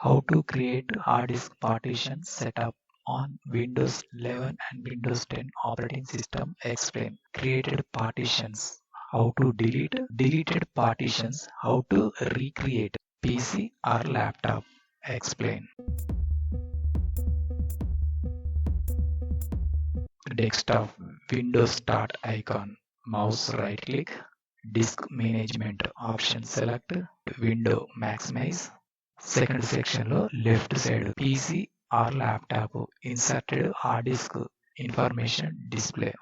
How to create hard disk partition setup on Windows 11 and Windows 10 operating system. Explain. Created partitions. How to delete deleted partitions. How to recreate PC or laptop. Explain. Desktop Windows Start icon. Mouse right click. Disk management option select. Window maximize. Second section lo left side PC or laptop inserted hard disk information display.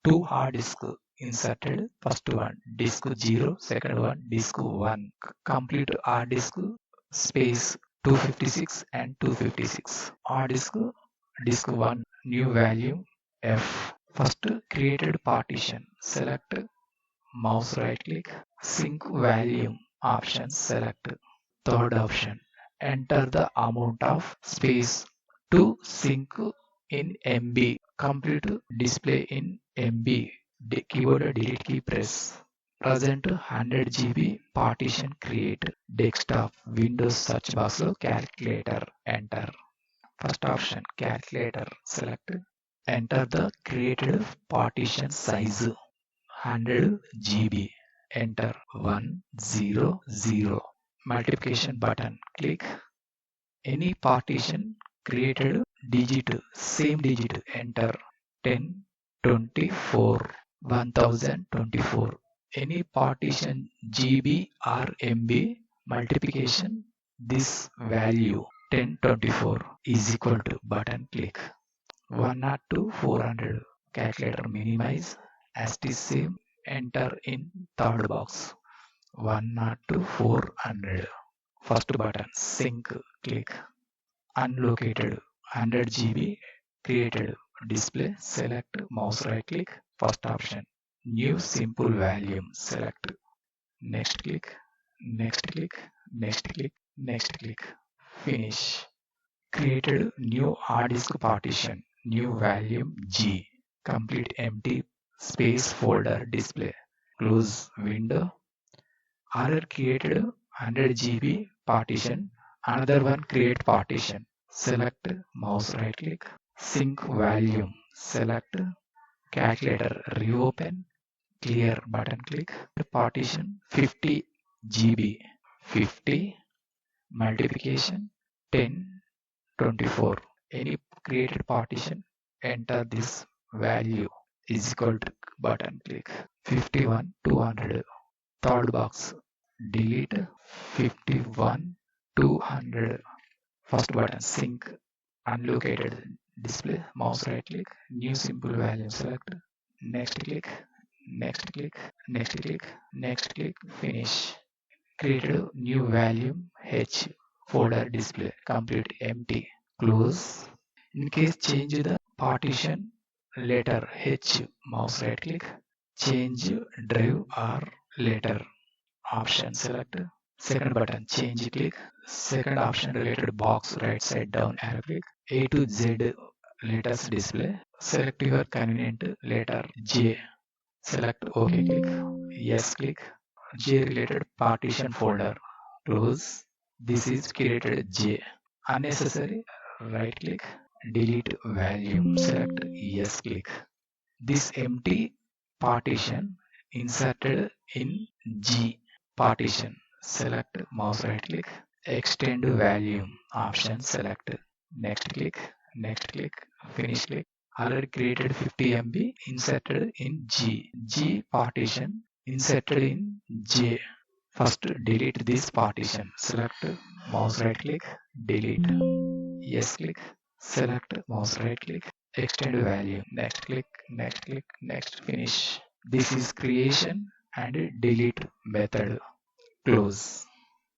Two hard disk inserted. First one disk 0, second one disk 1. Complete hard disk space 256 and 256. Hard disk 1 new value F. First created partition select. Mouse right click. Sync value option select. Third option, enter the amount of space to sync in MB. Complete display in MB. Keyboard delete key press. Present 100 GB partition create. Desktop Windows search box lo calculator enter. First option calculator select. Enter the created partition size 100 GB. Enter 100. Multiplication button click. Any partition created same digit enter. 10, 24, 1024. Any partition GB or MB multiplication this value 1024 is equal to button click. 102 400 calculator minimize as it is same enter in third box 102 400. First button sync click. Unlocated 100 GB created display select mouse right click. First option new simple volume select. Next click. Next click. Next click. Next click. Finish. Created new hard disk partition new volume G. Complete empty space folder display. Close window. Other created 100 GB partition, another one create partition. Select mouse right click, sync volume, select calculator, reopen, clear button click, partition 50 GB, 50 multiplication 10, 24. Any created partition, enter this value is equal to button click 51 200. Third box delete 51 200. First button sync unlocated display mouse right click new simple value select. Next click. Next click. Next click. Next click. Finish. Created new value H folder display complete empty. Close. In case change the partition letter H mouse right click change drive or letter option select. Second button change click. Second option related box right side down arrow click. A to Z letters display. Select your convenient letter J. Select OK click. Yes click. J related partition folder. Close. This is created J. Unnecessary right click. Delete value. Select yes click. This empty partition inserted in G partition. Select mouse right click. Extend value option select. Next click. Next click. Finish click. Already created 50 MB inserted in G. G partition inserted in J. First delete this partition. Select mouse right click. Delete. Yes click. Select mouse right click. Extend value. Next click. Next click. Next finish. This is creation and delete method. Close.